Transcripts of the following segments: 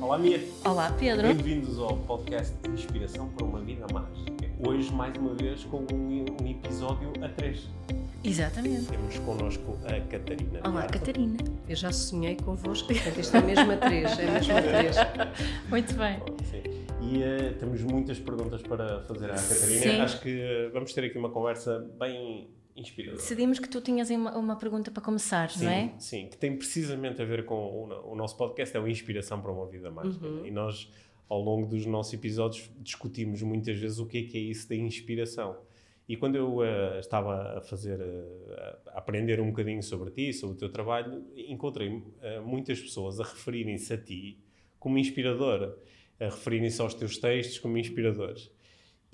Olá, Mia. Olá, Pedro. Bem-vindos ao podcast Inspiração para uma Vida Mágica. Hoje, mais uma vez, com um episódio a 3. Exatamente. Temos connosco a Catarina. Olá, Beato. Catarina. Eu já sonhei convosco, portanto isto é mesmo a 3, é mesmo a 3. Muito bem. Sim. E temos muitas perguntas para fazer à Catarina. Sim. Acho que vamos ter aqui uma conversa bem inspiradora. Decidimos que tu tinhas aí uma pergunta para começar, Sim, não é? sim, que tem precisamente a ver com o nosso podcast, é o Inspiração para uma Vida Mágica. E nós, ao longo dos nossos episódios, discutimos muitas vezes o que é isso da inspiração. E quando eu estava a aprender um bocadinho sobre ti, sobre o teu trabalho, encontrei muitas pessoas a referirem-se a ti como inspiradora, a referirem-se aos teus textos como inspiradores.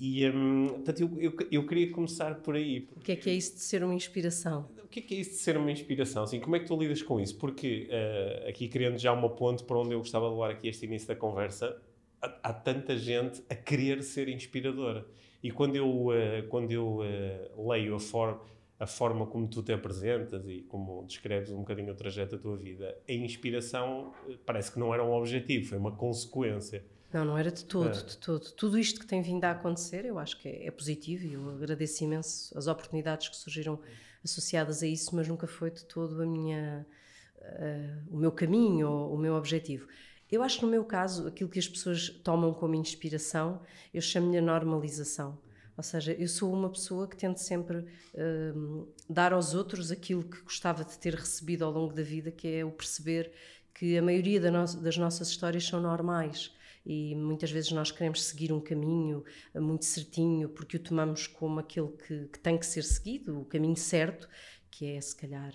E, portanto, eu queria começar por aí. O que é isso de ser uma inspiração? O que é isso de ser uma inspiração? Assim, como é que tu lidas com isso? Porque, aqui criando já uma ponte para onde eu gostava de levar aqui este início da conversa, há tanta gente a querer ser inspiradora. E quando eu leio a forma como tu te apresentas e como descreves um bocadinho o trajeto da tua vida, a inspiração parece que não era um objetivo, foi uma consequência. Não era de todo, de todo. Tudo isto que tem vindo a acontecer, eu acho que é positivo e eu agradeço imenso as oportunidades que surgiram associadas a isso, mas nunca foi de todo o meu caminho ou o meu objetivo. Eu acho que no meu caso, aquilo que as pessoas tomam como inspiração, eu chamo-lhe a normalização. Ou seja, eu sou uma pessoa que tento sempre dar aos outros aquilo que gostava de ter recebido ao longo da vida, que é o perceber que a maioria das nossas histórias são normais. E muitas vezes nós queremos seguir um caminho muito certinho porque o tomamos como aquele que tem que ser seguido, o caminho certo, que é se calhar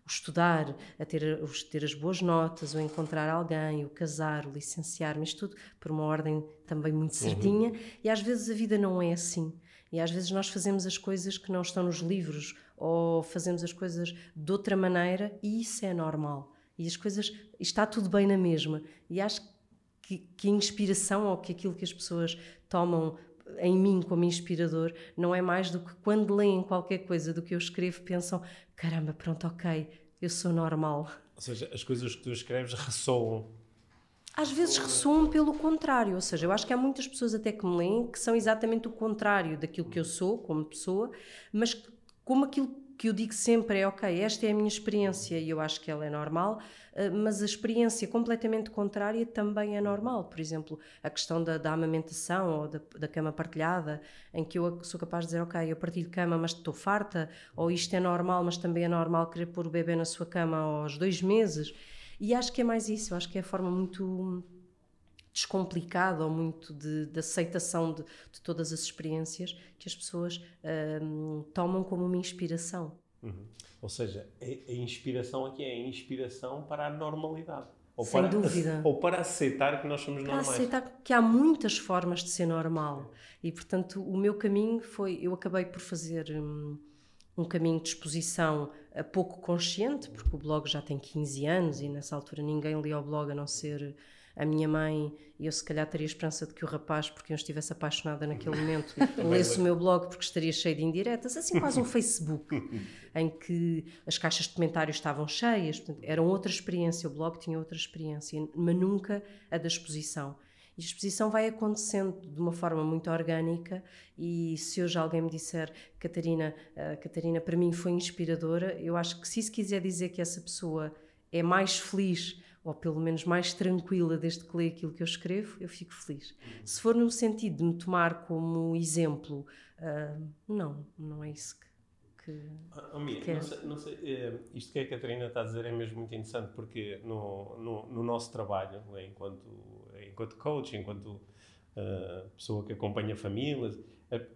o estudar, ter as boas notas, o encontrar alguém, o casar, o licenciar-me, isto tudo por uma ordem também muito certinha. E às vezes a vida não é assim. E às vezes nós fazemos as coisas que não estão nos livros ou fazemos as coisas de outra maneira e isso é normal. E as coisas, está tudo bem na mesma. E acho que a inspiração ou que aquilo que as pessoas tomam em mim como inspirador não é mais do que quando leem qualquer coisa do que eu escrevo pensam, caramba, pronto, ok, eu sou normal. Ou seja, as coisas que tu escreves ressoam. Às vezes ressoam pelo contrário, ou seja, eu acho que há muitas pessoas até que me leem que são exatamente o contrário daquilo que eu sou como pessoa, mas como aquilo que eu digo sempre é, ok, esta é a minha experiência e eu acho que ela é normal, mas a experiência completamente contrária também é normal. Por exemplo, a questão da amamentação ou da cama partilhada, em que eu sou capaz de dizer, ok, eu partilho cama, mas estou farta, ou isto é normal, mas também é normal querer pôr o bebê na sua cama aos 2 meses. E acho que é mais isso, eu acho que é a forma muito descomplicada ou muito de aceitação de todas as experiências que as pessoas tomam como uma inspiração. Ou seja, a inspiração aqui é a inspiração para a normalidade. Sem dúvida. Ou para aceitar que nós somos normais. Para aceitar que há muitas formas de ser normal. E, portanto, o meu caminho foi... Eu acabei por fazer um caminho de exposição pouco consciente, porque o blog já tem 15 anos e nessa altura ninguém lia o blog a não ser a minha mãe, e eu se calhar teria a esperança de que o rapaz, porque eu estivesse apaixonada naquele momento, lesse o meu blog porque estaria cheio de indiretas, assim quase um Facebook, em que as caixas de comentários estavam cheias, portanto, era outra experiência, o blog tinha outra experiência, mas nunca a da exposição. E a exposição vai acontecendo de uma forma muito orgânica e se hoje alguém me disser Catarina para mim foi inspiradora, eu acho que se isso quiser dizer que essa pessoa é mais feliz ou pelo menos mais tranquila desde que lê aquilo que eu escrevo, eu fico feliz. Se for no sentido de me tomar como exemplo, não é isso que não sei, isto que a Catarina está a dizer é mesmo muito interessante, porque no nosso trabalho, enquanto coach, enquanto pessoa que acompanha famílias,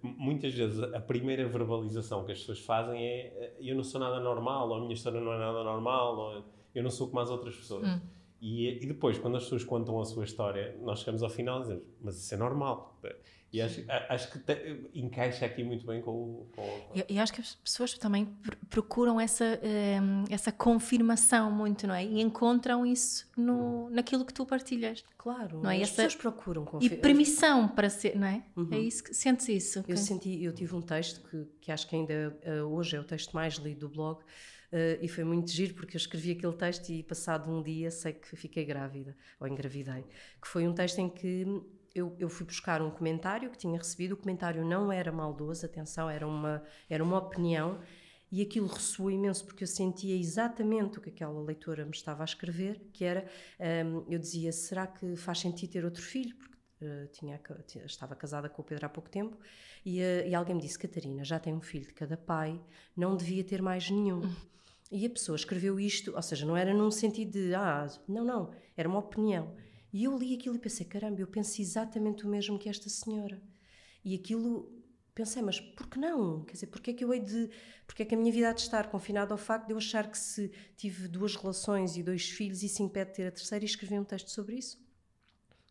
muitas vezes a primeira verbalização que as pessoas fazem é eu não sou nada normal, ou a minha história não é nada normal, ou eu não sou como as outras pessoas. E depois, quando as pessoas contam a sua história, nós chegamos ao final e dizemos, mas isso é normal. E acho que encaixa aqui muito bem com Eu acho que as pessoas também procuram essa confirmação muito, não é? E encontram isso naquilo que tu partilhas. Claro, não é? as pessoas procuram E permissão para ser, não é? É isso que sentes isso. Eu tive um texto que acho que ainda hoje é o texto mais lido do blog, e foi muito giro porque eu escrevi aquele texto e passado um dia sei que fiquei grávida, ou engravidei, que foi um texto em que eu fui buscar um comentário que tinha recebido. O comentário não era maldoso, atenção, era uma opinião, e aquilo ressoou imenso porque eu sentia exatamente o que aquela leitora me estava a escrever, que era, eu dizia, será que faz sentido ter outro filho? Porque estava casada com o Pedro há pouco tempo, e alguém me disse, Catarina, já tem um filho de cada pai, não devia ter mais nenhum. E a pessoa escreveu isto, ou seja, não era num sentido de, não, era uma opinião. E eu li aquilo e pensei, caramba, eu penso exatamente o mesmo que esta senhora. E aquilo, pensei, mas por que não? Quer dizer, porque é que a minha vida há de estar confinada ao facto de eu achar que se tive 2 relações e 2 filhos, isso impede de ter a terceira, e escrevi um texto sobre isso?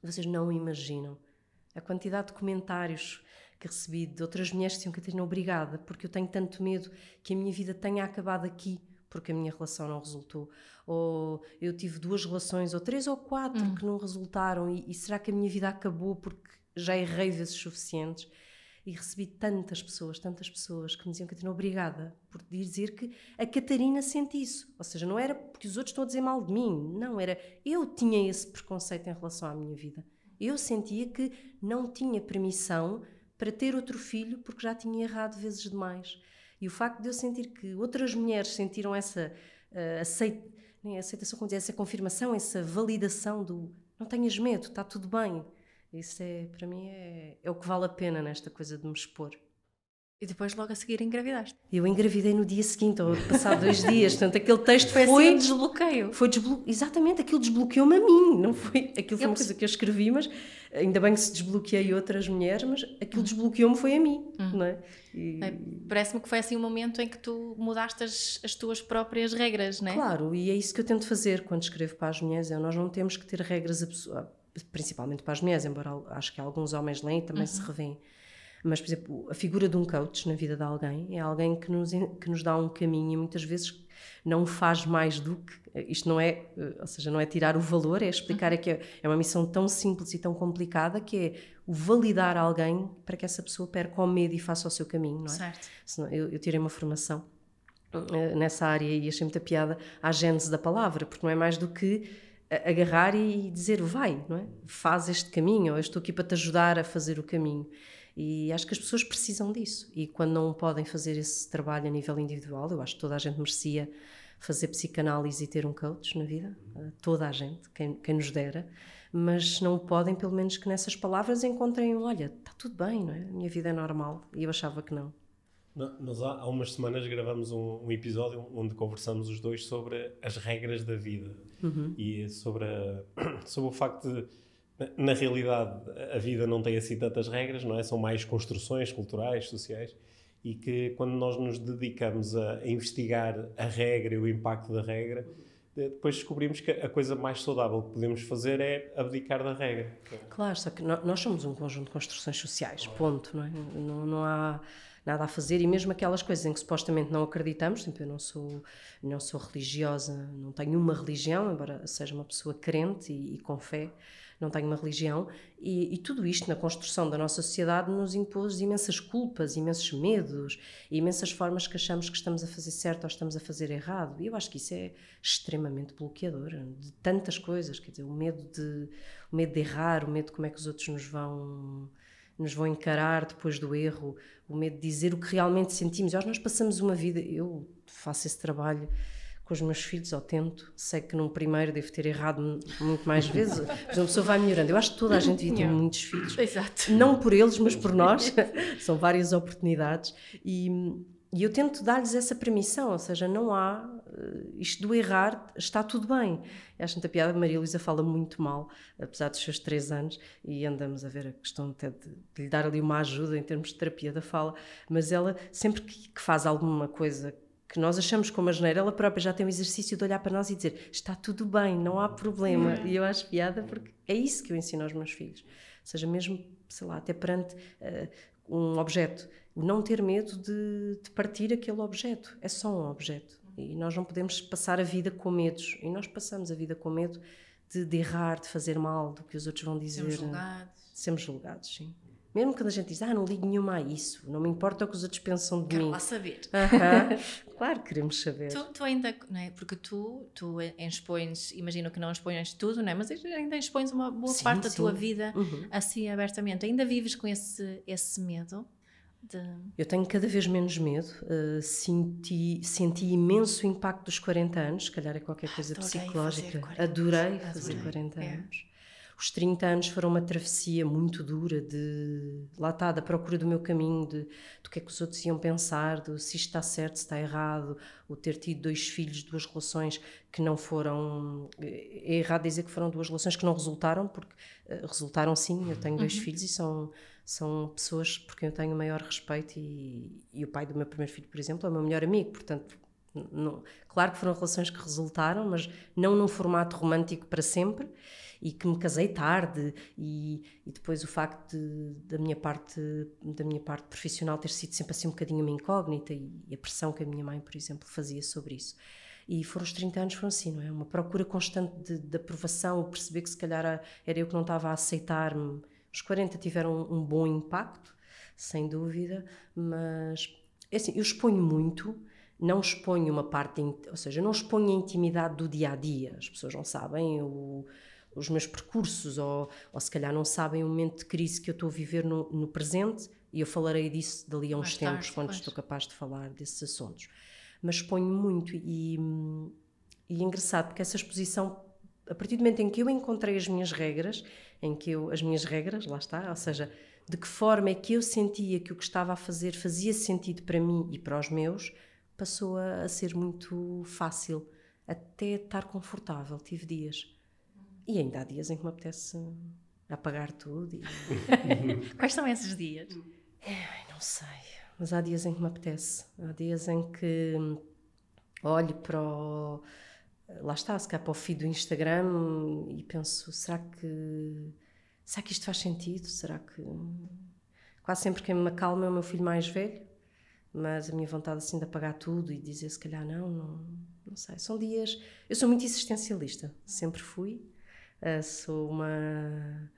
Vocês não imaginam a quantidade de comentários que recebi de outras mulheres que diziam, Catarina, obrigada, porque eu tenho tanto medo que a minha vida tenha acabado aqui, porque a minha relação não resultou, ou eu tive 2 relações, ou 3 ou 4 que não resultaram, e será que a minha vida acabou porque já errei vezes suficientes? E recebi tantas pessoas que me diziam, Catarina, obrigada por dizer que a Catarina sente isso. Ou seja, não era porque os outros estão a dizer mal de mim, não, era eu tinha esse preconceito em relação à minha vida. Eu sentia que não tinha permissão para ter outro filho porque já tinha errado vezes demais. E o facto de eu sentir que outras mulheres sentiram essa aceitação, como dizer, essa confirmação, essa validação do não tenhas medo, está tudo bem. Isso para mim é o que vale a pena nesta coisa de me expor. E depois logo a seguir engravidaste. Eu engravidei no dia seguinte, ou passado 2 dias, portanto aquele texto foi assim um desbloqueio. Exatamente, aquilo desbloqueou-me a mim, não foi? Aquilo foi uma coisa que eu escrevi, mas ainda bem que se desbloqueei outras mulheres, mas aquilo desbloqueou-me foi a mim, não é? Parece-me que foi assim um momento em que tu mudaste as tuas próprias regras, não é? Claro, e é isso que eu tento fazer quando escrevo para as mulheres, nós não temos que ter regras principalmente para as mulheres, embora acho que alguns homens leem e também se revêem. Mas, por exemplo, a figura de um coach na vida de alguém é alguém que nos dá um caminho e muitas vezes não faz mais do que... Isto não é, ou seja, não é tirar o valor, é explicar que é uma missão tão simples e tão complicada que é o validar alguém para que essa pessoa perca o medo e faça o seu caminho, não é? Certo. Eu tirei uma formação nessa área e achei muita piada à gênese da palavra, porque não é mais do que agarrar e dizer vai, não é? Faz este caminho, ou eu estou aqui para te ajudar a fazer o caminho. E acho que as pessoas precisam disso. E quando não podem fazer esse trabalho a nível individual, eu acho que toda a gente merecia fazer psicanálise e ter um coach na vida. Toda a gente, quem nos dera. Mas não podem, pelo menos que nessas palavras encontrem olha, está tudo bem, não é? A minha vida é normal. E eu achava que não. Nós há umas semanas gravamos um episódio onde conversamos os dois sobre as regras da vida. E sobre o facto de, na realidade, a vida não tem assim tantas regras, não é? São mais construções culturais, sociais, e que quando nós nos dedicamos a investigar a regra e o impacto da regra, depois descobrimos que a coisa mais saudável que podemos fazer é abdicar da regra. Claro, só que nós somos um conjunto de construções sociais, ponto, não é? Não há nada a fazer, e mesmo aquelas coisas em que supostamente não acreditamos, tipo, eu não sou religiosa, não tenho uma religião, embora seja uma pessoa crente e com fé, não tenho uma religião, e tudo isto na construção da nossa sociedade nos impôs imensas culpas, imensos medos, imensas formas que achamos que estamos a fazer certo ou estamos a fazer errado, e eu acho que isso é extremamente bloqueador de tantas coisas, quer dizer, o medo de errar, o medo de como é que os outros nos vão encarar depois do erro, o medo de dizer o que realmente sentimos. Nós passamos uma vida, eu faço esse trabalho com os meus filhos, ou tento, sei que num primeiro devo ter errado muito mais vezes, mas a pessoa vai melhorando. Eu acho que toda a gente devia ter muitos filhos. Exato. Não por eles, mas por nós. São várias oportunidades. E eu tento dar-lhes essa permissão, ou seja, não há isto do errar, está tudo bem. Eu acho muita piada, a Maria Luísa fala muito mal, apesar dos seus 3 anos, e andamos a ver a questão até de lhe dar ali uma ajuda em termos de terapia da fala, mas ela, sempre que faz alguma coisa que nós achamos como a geneira, ela própria já tem o exercício de olhar para nós e dizer está tudo bem, não há problema. E eu acho piada porque é isso que eu ensino aos meus filhos. Ou seja, mesmo sei lá, até perante um objeto. O não ter medo de partir aquele objeto. É só um objeto. E nós não podemos passar a vida com medos. E nós passamos a vida com medo de errar, de fazer mal, do que os outros vão dizer. Sermos julgados, sim. Mesmo quando a gente diz, não ligo nenhuma a isso, não me importa o que os outros pensam de mim. Quero lá saber. Claro que queremos saber. Tu ainda, não é? Porque tu expões, imagino que não expões tudo, não é? Mas ainda expões uma boa parte da tua vida assim abertamente. Ainda vives com esse medo? Eu tenho cada vez menos medo. Senti imenso impacto dos 40 anos, se calhar é qualquer coisa psicológica. Adorei fazer 40 anos. Os 30 anos foram uma travessia muito dura lá está, da procura do meu caminho, do que é que os outros iam pensar, se isto está certo, se está errado, o ter tido 2 filhos, 2 relações que não foram... É errado dizer que foram 2 relações que não resultaram, porque resultaram sim, eu tenho 2 filhos e são pessoas por quem eu tenho o maior respeito e o pai do meu primeiro filho, por exemplo, é o meu melhor amigo, portanto... claro que foram relações que resultaram, mas não num formato romântico para sempre, e que me casei tarde, e depois o facto da minha parte profissional ter sido sempre assim um bocadinho uma incógnita, e a pressão que a minha mãe, por exemplo, fazia sobre isso. E os 30 anos foram assim, não é? Uma procura constante de aprovação, perceber que se calhar era eu que não estava a aceitar-me. Os 40 tiveram um bom impacto, sem dúvida, mas é assim, eu exponho muito. Não exponho uma parte, ou seja, não exponho a intimidade do dia-a-dia. As pessoas não sabem os meus percursos, ou se calhar não sabem o momento de crise que eu estou a viver no presente, e eu falarei disso dali a uns tempos, quando estou capaz de falar desses assuntos. Mas exponho muito, e é engraçado, porque essa exposição, a partir do momento em que eu encontrei as minhas regras, lá está, ou seja, de que forma é que eu sentia que o que estava a fazer fazia sentido para mim e para os meus, passou a ser muito fácil, até estar confortável. Tive dias. E ainda há dias em que me apetece apagar tudo. Quais são esses dias? Não sei, mas há dias em que me apetece. Há dias em que olho para lá está, se calhar para o feed do Instagram e penso, será que isto faz sentido? Será que... Quase sempre quem me acalma é o meu filho mais velho, mas a minha vontade assim de apagar tudo e dizer se calhar não sei, são dias... Eu sou muito existencialista, sempre fui, sou uma...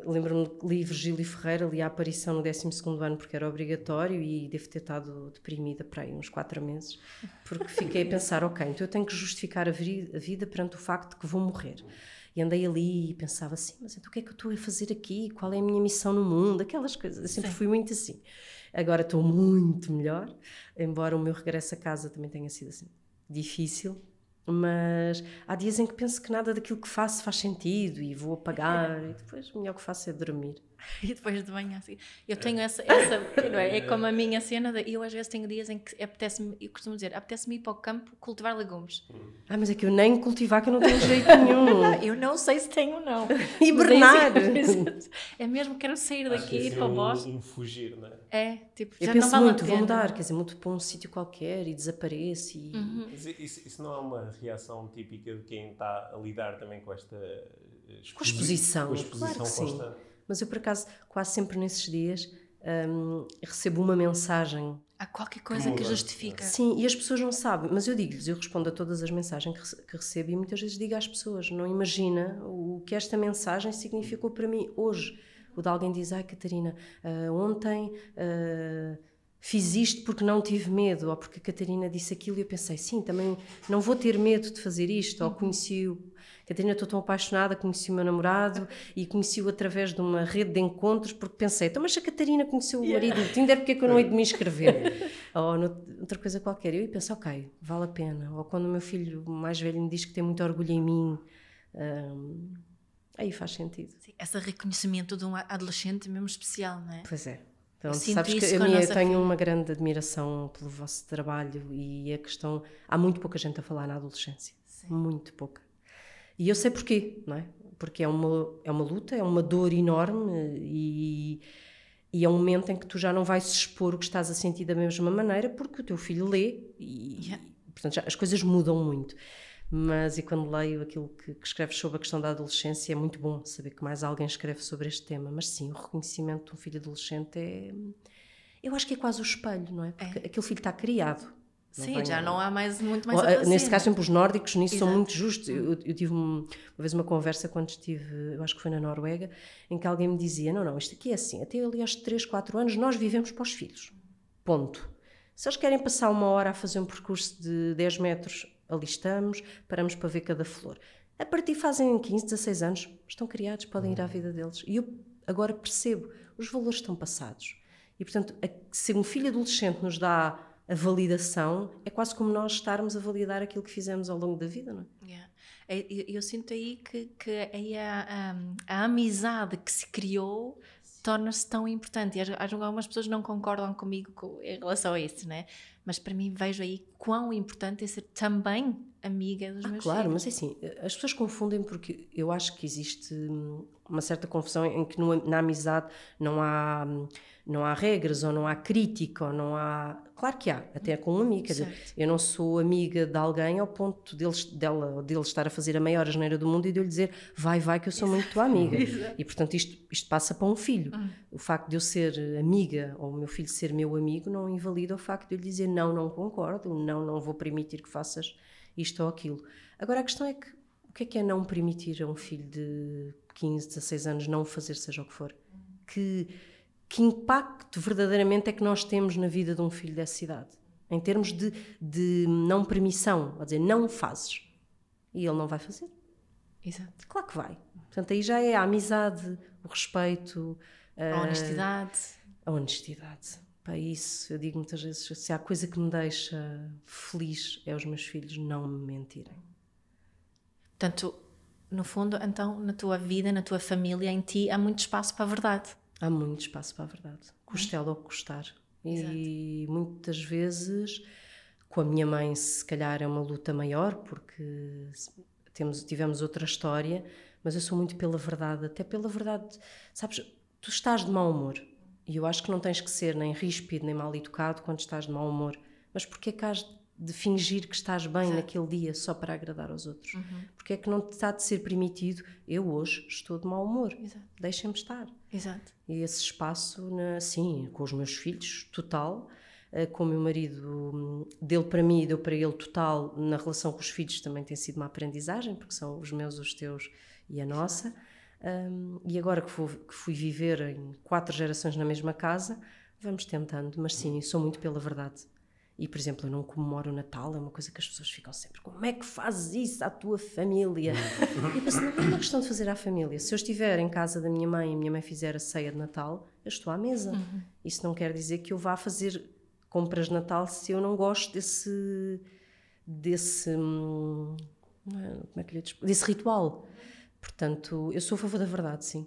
lembro-me que li Virgílio Ferreira, li a Aparição no 12º ano porque era obrigatório, e devo ter estado deprimida por aí uns 4 meses, porque fiquei a pensar, ok, então eu tenho que justificar a vida perante o facto de que vou morrer. E andei ali e pensava assim, mas então o que é que eu estou a fazer aqui? Qual é a minha missão no mundo? Aquelas coisas, eu sempre fui muito assim. Agora estou muito melhor, embora o meu regresso a casa também tenha sido assim difícil, mas há dias em que penso que nada daquilo que faço faz sentido e vou apagar, e depois o melhor que faço é dormir. E depois de manhã, assim, eu tenho essa não é? É como a minha cena, eu às vezes tenho dias em que apetece-me, eu costumo dizer, apetece-me ir para o campo cultivar legumes. Mas é que eu nem cultivar, que eu não tenho jeito nenhum. Eu não sei se tenho ou não. Hibernar! É mesmo, quero sair daqui e ir para o bosque. Fugir, não é? É, tipo, eu já penso não vale muito, vou mudar, quer dizer, muito para um sítio qualquer e desapareço. Mas isso não é uma reação típica de quem está a lidar também com esta exposição claro constante? Mas eu, por acaso, quase sempre nesses dias recebo uma mensagem. Há qualquer coisa que justifica. Sim, e as pessoas não sabem, mas eu digo-lhes, eu respondo a todas as mensagens que recebo, e muitas vezes digo às pessoas, não imagina o que esta mensagem significou para mim hoje. O de alguém diz, Catarina, ontem fiz isto porque não tive medo, ou porque a Catarina disse aquilo, e eu pensei, sim, também não vou ter medo de fazer isto, ou conheci-o. Catarina, estou tão apaixonada, conheci o meu namorado e conheci-o através de uma rede de encontros, porque pensei, então, mas a Catarina conheceu o marido no Tinder, porque é que eu não hei de me inscrever? Ou outra coisa qualquer. Eu penso, ok, vale a pena. Ou quando o meu filho mais velho me diz que tem muito orgulho em mim, aí faz sentido. Sim, esse reconhecimento de um adolescente mesmo especial, não é? Pois é. Então, sabes que eu tenho uma grande admiração pelo vosso trabalho, e a questão... Há muito pouca gente a falar na adolescência. Sim. Muito pouca. E eu sei porquê, não é? Porque é uma luta, é uma dor enorme, e é um momento em que tu já não vais expor o que estás a sentir da mesma maneira, porque o teu filho lê e portanto, as coisas mudam muito. Mas, e quando leio aquilo que escreves sobre a questão da adolescência, é muito bom saber que mais alguém escreve sobre este tema. Mas sim, o reconhecimento de um filho adolescente eu acho que é quase o espelho, não é? Porque aquele filho está criado. Sim, já não há muito mais a fazer. Nesse caso, sempre os nórdicos nisso são muito justos. Eu tive uma vez uma conversa quando estive, eu acho que foi na Noruega, em que alguém me dizia, não, isto aqui é assim, até ali aos 3, 4 anos nós vivemos para os filhos. Ponto. Se eles querem passar 1 hora a fazer um percurso de 10 metros, ali estamos, paramos para ver cada flor. A partir fazem 15, 16 anos, estão criados, podem ir à vida deles. E eu agora percebo, os valores estão passados. E, portanto, se um filho adolescente nos dá a validação, é quase como nós estarmos a validar aquilo que fizemos ao longo da vida, não é? Yeah. Eu sinto aí que aí a amizade que se criou torna-se tão importante. E algumas pessoas não concordam comigo em relação a isso, né? Mas para mim vejo aí quão importante é ser também amiga dos meus claro, filhos. mas assim, as pessoas confundem porque eu acho que existe uma certa confusão em que na amizade não há regras, ou não há crítica, ou não há... Claro que há, até com um amigo. Quer dizer, eu não sou amiga de alguém ao ponto dele estar a fazer a maior asneira do mundo e de eu lhe dizer vai que eu sou muito tua amiga. E portanto isto passa para um filho. O facto de eu ser amiga ou o meu filho ser meu amigo não invalida o facto de eu lhe dizer não concordo, não vou permitir que faças isto ou aquilo. Agora a questão é que o que é não permitir a um filho de 15, 16 anos não fazer seja o que for? Que impacto verdadeiramente é que nós temos na vida de um filho dessa idade? Em termos de não permissão, a dizer, não fazes. E ele não vai fazer. Exato. Claro que vai. Portanto, aí já é a amizade, o respeito... A honestidade. A honestidade. Para isso, eu digo muitas vezes, se há coisa que me deixa feliz é os meus filhos não me mentirem. Portanto, no fundo, então, na tua vida, na tua família, em ti, há muito espaço para a verdade. Há muito espaço para a verdade. Custe ela o que custar. E muitas vezes, com a minha mãe, se calhar é uma luta maior, porque tivemos outra história, mas eu sou muito pela verdade. Até pela verdade, sabes, tu estás de mau humor. E eu acho que não tens que ser nem ríspido, nem mal educado quando estás de mau humor. Mas porquê que has de fingir que estás bem naquele dia só para agradar aos outros? Porque é que não te está de ser permitido? Eu hoje estou de mau humor. Deixem-me estar. Exato. E esse espaço, sim, com os meus filhos, total. Com o meu marido, dele para mim e deu para ele, total. Na relação com os filhos também tem sido uma aprendizagem, porque são os meus, os teus e a nossa. E agora que fui viver em 4 gerações na mesma casa, vamos tentando, mas sim, sou muito pela verdade. E, por exemplo, eu não comemoro o Natal, é uma coisa que as pessoas ficam sempre, como é que fazes isso à tua família? E eu penso, não é uma questão de fazer à família. Se eu estiver em casa da minha mãe e a minha mãe fizer a ceia de Natal, eu estou à mesa. Isso não quer dizer que eu vá fazer compras de Natal se eu não gosto desse ritual. Portanto, eu sou a favor da verdade, sim.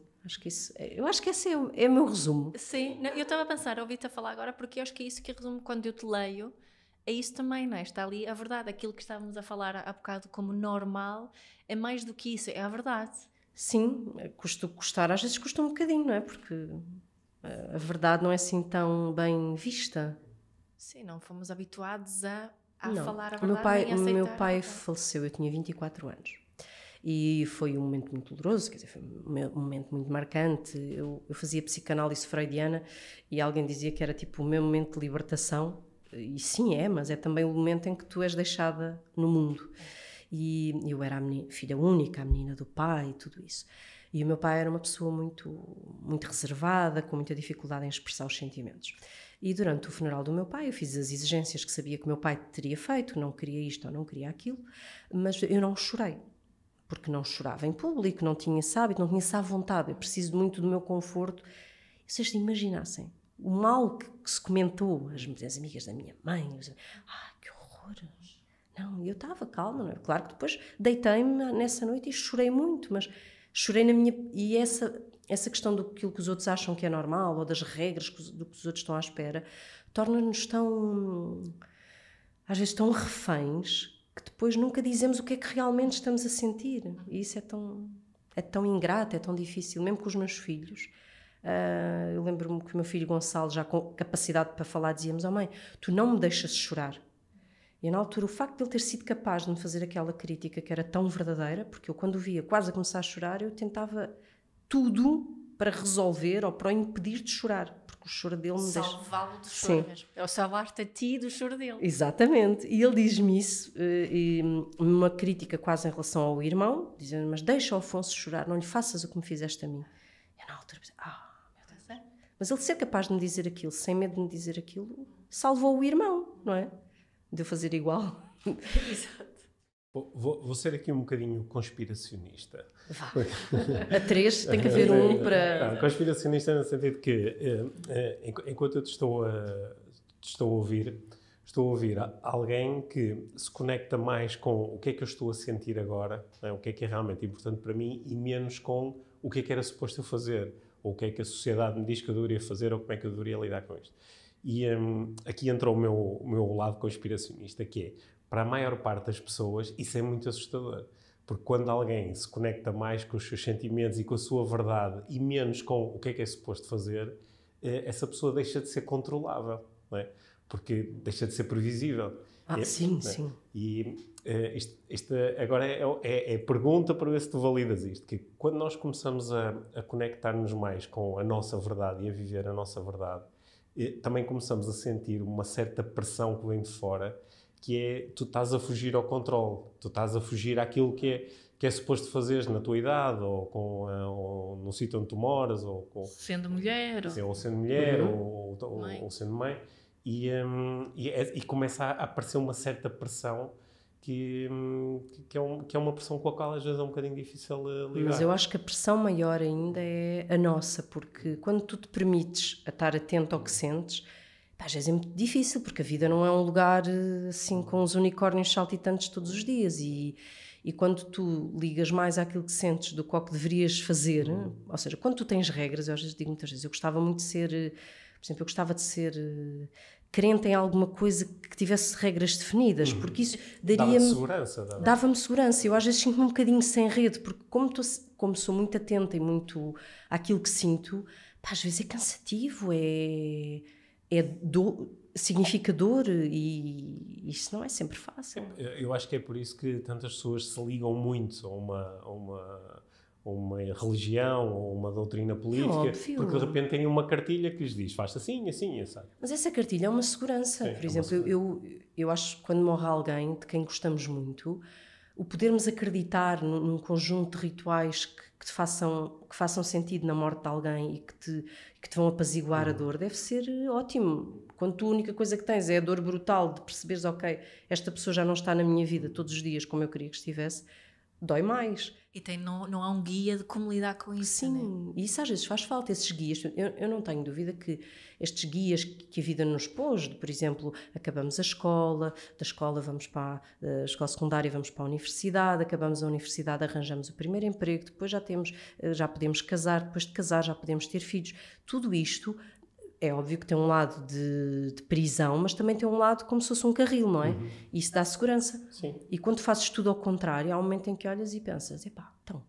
Eu acho que esse é o meu resumo. Sim, eu estava a pensar, ouvi-te a falar agora, porque eu acho que é isso que resumo quando eu te leio. É isso também, não é? Está ali a verdade. Aquilo que estávamos a falar há bocado como normal é mais do que isso, é a verdade. Sim, às vezes custa um bocadinho, não é? Porque a verdade não é assim tão bem vista. Sim, não fomos habituados a não. falar a verdade. O meu pai faleceu, eu tinha 24 anos. E foi um momento muito doloroso, quer dizer, foi um momento muito marcante. Eu fazia psicanálise freudiana e alguém dizia que era tipo o meu momento de libertação. E sim, mas é também o momento em que tu és deixada no mundo. E eu era a filha única, a menina do pai e tudo isso. E o meu pai era uma pessoa muito, muito reservada, com muita dificuldade em expressar os sentimentos. E durante o funeral do meu pai eu fiz as exigências que sabia que o meu pai teria feito, não queria isto ou não queria aquilo, mas eu não chorei. Porque não chorava em público, não tinha esse hábito, não tinha essa vontade. Eu preciso muito do meu conforto. E vocês imaginassem o mal que se comentou, as amigas da minha mãe, que horror. Não, eu estava calma, não é? Claro que depois deitei-me nessa noite e chorei muito, mas chorei na minha... E essa questão daquilo que os outros acham que é normal, ou das regras do que os outros estão à espera, torna-nos tão... às vezes tão reféns, que depois nunca dizemos o que é que realmente estamos a sentir. E isso é tão ingrato, é tão difícil, mesmo com os meus filhos. Eu lembro-me que o meu filho Gonçalo, já com capacidade para falar, dizíamos, mãe, tu não me deixas chorar. E na altura o facto de ele ter sido capaz de me fazer aquela crítica que era tão verdadeira, porque eu quando o via quase a começar a chorar, eu tentava tudo para resolver ou para o impedir de chorar, porque o choro dele me deixa... Salvá-lo do choro mesmo. É o salvar-te a ti do choro dele. Exatamente. E ele diz-me isso, uma crítica quase em relação ao irmão, dizendo, mas deixa o Afonso chorar, não lhe faças o que me fizeste a mim. Eu na altura pensei, meu Deus. Mas ele ser capaz de me dizer aquilo, sem medo de me dizer aquilo, salvou o irmão, não é? De eu fazer igual. Exato. Vou ser aqui um bocadinho conspiracionista. Vá. A 3 tem que haver um para... Conspiracionista no sentido que, enquanto eu te estou a ouvir alguém que se conecta mais com o que é que eu estou a sentir agora, né? O que é realmente importante para mim, e menos com o que é que era suposto eu fazer, ou o que é que a sociedade me diz que eu deveria fazer, ou como é que eu deveria lidar com isto. E aqui entra o meu lado conspiracionista, que é, para a maior parte das pessoas, isso é muito assustador. Porque quando alguém se conecta mais com os seus sentimentos e com a sua verdade, e menos com o que é suposto fazer, essa pessoa deixa de ser controlável, não é? Porque deixa de ser previsível. Sim, né? sim. E isto agora é pergunta para ver se tu validas isto, que quando nós começamos a conectar-nos mais com a nossa verdade e a viver a nossa verdade, também começamos a sentir uma certa pressão que vem de fora, que é, tu estás a fugir ao controle, tu estás a fugir àquilo que é suposto fazeres na tua idade, ou no sítio onde tu moras, sendo mulher, ou sendo mulher, ou sendo mãe, e começa a aparecer uma certa pressão que é uma pressão com a qual às vezes é um bocadinho difícil lidar. Mas eu acho que a pressão maior ainda é a nossa, porque quando tu te permites a estar atento ao que sentes, às vezes é muito difícil, porque a vida não é um lugar assim com os unicórnios saltitantes todos os dias, e quando tu ligas mais àquilo que sentes do que ao que deverias fazer, ou seja, quando tu tens regras, eu às vezes digo muitas vezes, eu gostava muito de ser, por exemplo, eu gostava de ser crente em alguma coisa que tivesse regras definidas, porque isso dava-me segurança. Eu às vezes sinto-me um bocadinho sem rede, porque como sou muito atenta e muito àquilo que sinto, às vezes é cansativo, significa dor, e isso não é sempre fácil. Eu acho que é por isso que tantas pessoas se ligam muito a uma religião ou uma doutrina política, porque de repente têm uma cartilha que lhes diz, faz assim, assim, assim. Mas essa cartilha é uma segurança. Sim, por exemplo, eu acho que quando morre alguém de quem gostamos muito, o podermos acreditar num conjunto de rituais que façam sentido na morte de alguém e que te vão apaziguar a dor, deve ser ótimo. Quando tu a única coisa que tens é a dor brutal de perceberes, ok, esta pessoa já não está na minha vida todos os dias como eu queria que estivesse, dói mais. E não há um guia de como lidar com isso. Sim, né? E isso às vezes faz falta, esses guias. Eu não tenho dúvida que estes guias que a vida nos pôs, por exemplo, acabamos a escola, da escola vamos para a escola secundária, vamos para a universidade, acabamos a universidade, arranjamos o primeiro emprego, depois já podemos casar, depois de casar já podemos ter filhos. Tudo isto é óbvio que tem um lado de prisão, mas também tem um lado como se fosse um carril, não é? E isso dá segurança. Sim. E quando fazes tudo ao contrário, há um momento em que olhas e pensas, então,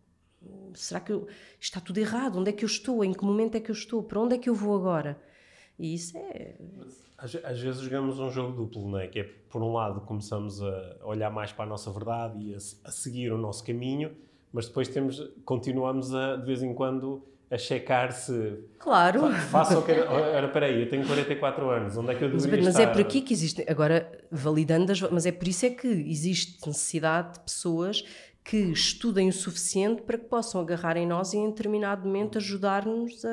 será que está tudo errado? Onde é que eu estou? Em que momento é que eu estou? Para onde é que eu vou agora? E isso é... Às vezes jogamos um jogo duplo, não é? Que é, por um lado, começamos a olhar mais para a nossa verdade e a seguir o nosso caminho, mas depois continuamos de vez em quando a checar se... Claro. Faço o que era... Espera aí, eu tenho 44 anos, onde é que eu deveria estar? Mas é por aqui que existe... Agora, validando... Mas é por isso é que existe necessidade de pessoas que estudem o suficiente para que possam agarrar em nós e, em determinado momento, ajudar-nos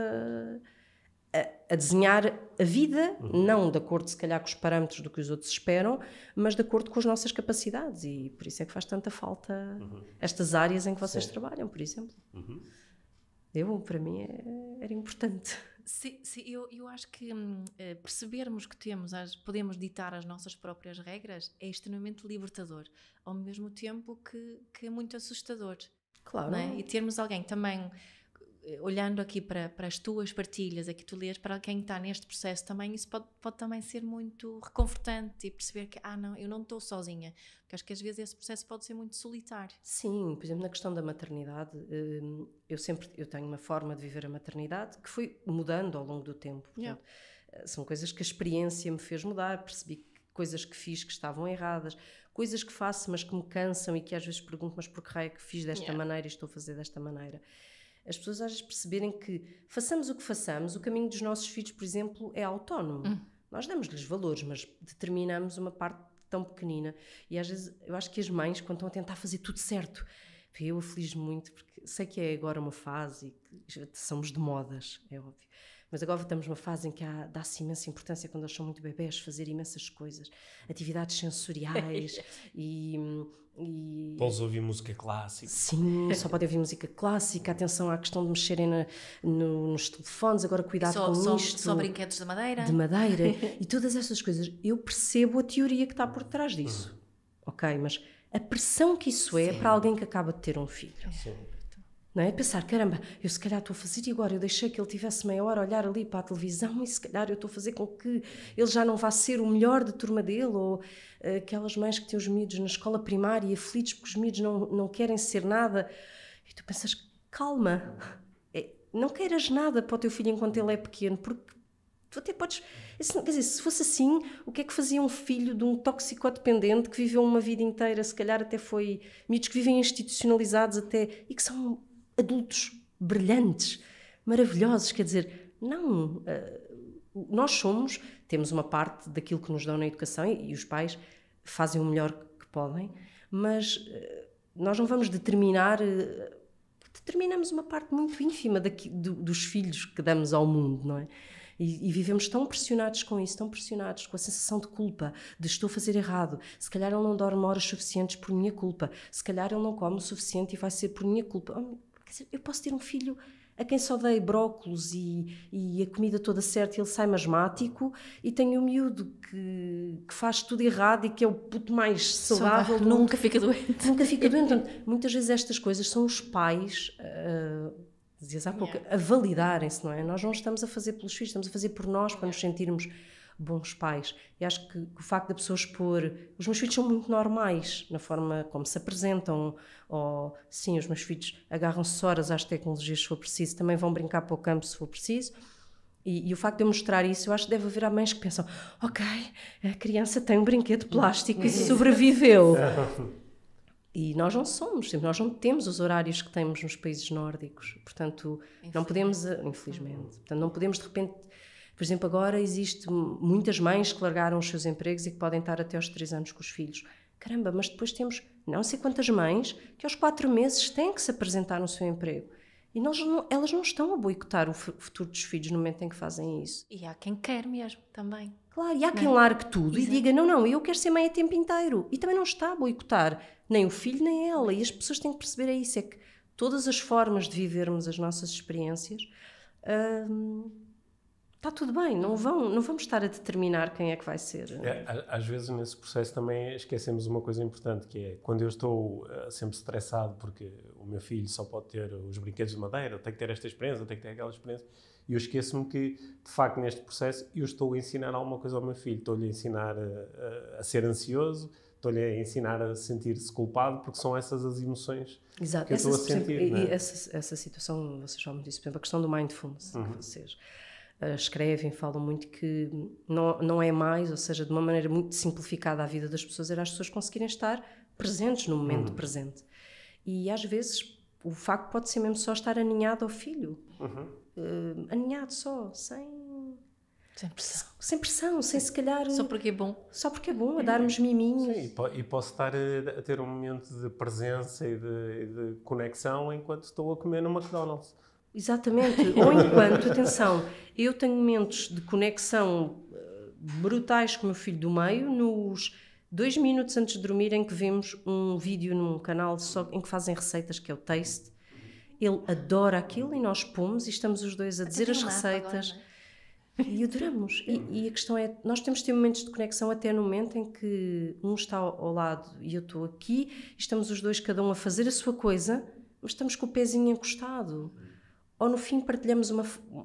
a desenhar a vida, não de acordo, se calhar, com os parâmetros do que os outros esperam, mas de acordo com as nossas capacidades. E por isso é que faz tanta falta estas áreas em que vocês trabalham, por exemplo. Para mim era importante. Sim, eu acho que percebermos que podemos ditar as nossas próprias regras é extremamente libertador, ao mesmo tempo que é muito assustador. Claro. Não é? E termos alguém também, olhando aqui para as tuas partilhas, aqui tu lês, para quem está neste processo também, isso pode também ser muito reconfortante, e perceber que, não, eu não estou sozinha, porque acho que às vezes esse processo pode ser muito solitário. Sim, por exemplo, na questão da maternidade, eu tenho uma forma de viver a maternidade que foi mudando ao longo do tempo. Portanto, são coisas que a experiência me fez mudar, percebi que coisas que fiz que estavam erradas, coisas que faço mas que me cansam e que às vezes pergunto, mas por que raio é que fiz desta maneira e estou a fazer desta maneira? As pessoas às vezes perceberem que façamos o que façamos, o caminho dos nossos filhos, por exemplo, é autónomo. Nós damos-lhes valores, mas determinamos uma parte tão pequenina. E às vezes eu acho que as mães, quando estão a tentar fazer tudo certo, eu aflijo muito, porque sei que é agora uma fase e que somos de modas, é óbvio. Mas agora estamos numa fase em que dá-se imensa importância, quando eles são muito bebés, fazer imensas coisas, atividades sensoriais e Podes ouvir música clássica. Sim, só podem ouvir música clássica, atenção à questão de mexerem nos telefones, agora cuidado com isto. Só brinquedos de madeira. De madeira e todas essas coisas. Eu percebo a teoria que está por trás disso, ok? Mas a pressão que isso é para alguém que acaba de ter um filho. Sim. Não é? Pensar, caramba, eu se calhar estou a fazer e agora eu deixei que ele tivesse meia hora a olhar ali para a televisão e se calhar eu estou a fazer com que ele já não vá ser o melhor da turma dele, ou aquelas mães que têm os miúdos na escola primária aflitos porque os miúdos não querem ser nada. E tu pensas, calma, não queiras nada para o teu filho enquanto ele é pequeno, porque tu até podes... Quer dizer, se fosse assim, o que é que fazia um filho de um toxicodependente que viveu uma vida inteira, se calhar até foi... Miúdos que vivem institucionalizados até, e que são adultos brilhantes, maravilhosos, quer dizer, não, nós temos uma parte daquilo que nos dão na educação e os pais fazem o melhor que podem, mas nós não vamos determinamos uma parte muito ínfima dos filhos que damos ao mundo, não é? E vivemos tão pressionados com isso, tão pressionados com a sensação de culpa, de estou a fazer errado, se calhar ele não dorme horas suficientes por minha culpa, se calhar ele não come o suficiente e vai ser por minha culpa. Quer dizer, eu posso ter um filho a quem só dei brócolos e a comida toda certa e ele sai masmático, e tenho um miúdo que faz tudo errado e que é o puto mais saudável. Nunca fica doente. Nunca fica doente. Então, muitas vezes estas coisas são os pais... dizias há pouco, a validarem-se, não é? Nós não estamos a fazer pelos filhos, estamos a fazer por nós, para nos sentirmos bons pais. E acho que o facto da pessoa expor... Os meus filhos são muito normais na forma como se apresentam, ou sim, os meus filhos agarram-se horas às tecnologias se for preciso, também vão brincar para o campo se for preciso. E o facto de eu mostrar isso, eu acho que deve haver mães que pensam, ok, a criança tem um brinquedo de plástico e sobreviveu. E nós não somos, nós não temos os horários que temos nos países nórdicos, portanto, não podemos, infelizmente, portanto, não podemos de repente, por exemplo, agora existe muitas mães que largaram os seus empregos e que podem estar até aos 3 anos com os filhos. Caramba, mas depois temos não sei quantas mães que aos 4 meses têm que se apresentar no seu emprego. E elas não estão a boicotar o futuro dos filhos no momento em que fazem isso. E há quem quer mesmo, também. Claro, e há quem largue tudo e diga, não, eu quero ser mãe a tempo inteiro. E também não está a boicotar nem o filho nem ela. E as pessoas têm que perceber isso, é que todas as formas de vivermos as nossas experiências, está tudo bem, não vamos estar a determinar quem é que vai ser. Às vezes nesse processo também esquecemos uma coisa importante, que é quando eu estou sempre estressado porque o meu filho só pode ter os brinquedos de madeira, eu tenho que ter esta experiência, eu tenho que ter aquela experiência, e eu esqueço-me que, de facto, neste processo eu estou a ensinar alguma coisa ao meu filho, estou-lhe a ensinar a ser ansioso, estou-lhe a ensinar a sentir-se culpado, porque são essas as emoções que eu estou a sentir. Exemplo, e essa situação, vocês falam disso, por exemplo, a questão do mindfulness, que vocês escrevem, falam muito que não é mais, ou seja, de uma maneira muito simplificada a vida das pessoas, era as pessoas conseguirem estar presentes no momento presente. E às vezes o facto pode ser mesmo só estar aninhado ao filho, aninhado só, sem pressão, sem se calhar... Só porque é bom. Só porque é bom, a darmos miminhos. Sim, e posso estar a ter um momento de presença e de conexão enquanto estou a comer no McDonald's. Exatamente, ou enquanto, atenção, eu tenho momentos de conexão brutais com o meu filho do meio, nos 2 minutos antes de dormir em que vemos um vídeo num canal só em que fazem receitas, que é o Taste. Ele adora aquilo e nós pomos e estamos os dois a dizer as receitas agora, e adoramos. E a questão é, nós temos de ter momentos de conexão até no momento em que um está ao lado e eu estou aqui, e estamos os dois cada um a fazer a sua coisa, mas estamos com o pezinho encostado. Ou no fim partilhamos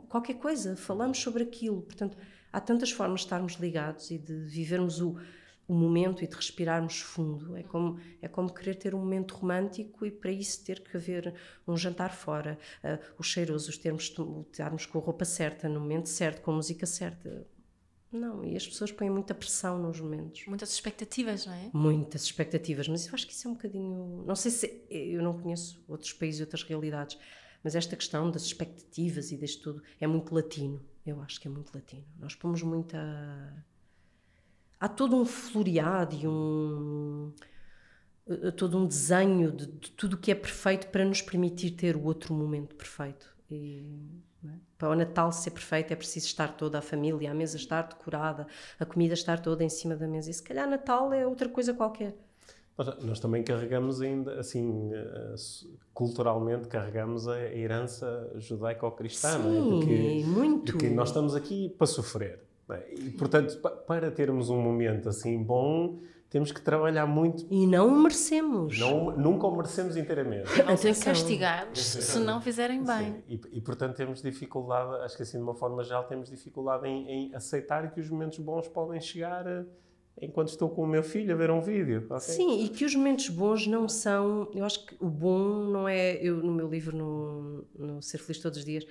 qualquer coisa, falamos sobre aquilo. Portanto, há tantas formas de estarmos ligados e de vivermos o momento e de respirarmos fundo. É como querer ter um momento romântico e para isso ter que haver um jantar fora, o cheiroso, estarmos com a roupa certa, no momento certo, com a música certa. Não, e as pessoas põem muita pressão nos momentos. Muitas expectativas, não é? Muitas expectativas, mas eu acho que isso é um bocadinho... Não sei se... Eu não conheço outros países e outras realidades, mas esta questão das expectativas e deste tudo é muito latino. Eu acho que é muito latino. Nós pomos muita... Há todo um floreado e todo um desenho de tudo o que é perfeito para nos permitir ter o outro momento perfeito. Não é? Para o Natal ser perfeito é preciso estar toda a família, a mesa estar decorada, a comida estar toda em cima da mesa. E se calhar Natal é outra coisa qualquer. Nós também carregamos ainda, assim, culturalmente carregamos a herança judaico-cristã, não é? Muito. Porque nós estamos aqui para sofrer. Não é? E, portanto, para termos um momento assim bom, temos que trabalhar muito. E não o merecemos. Nunca o merecemos inteiramente. Vão ser castigados se não fizerem bem. E, portanto, temos dificuldade, acho que assim, de uma forma geral, temos dificuldade em aceitar que os momentos bons podem chegar enquanto estou com o meu filho a ver um vídeo. Okay? Sim, e que os momentos bons não são... Eu acho que o bom não é... Eu, no meu livro, no Ser Feliz Todos os Dias,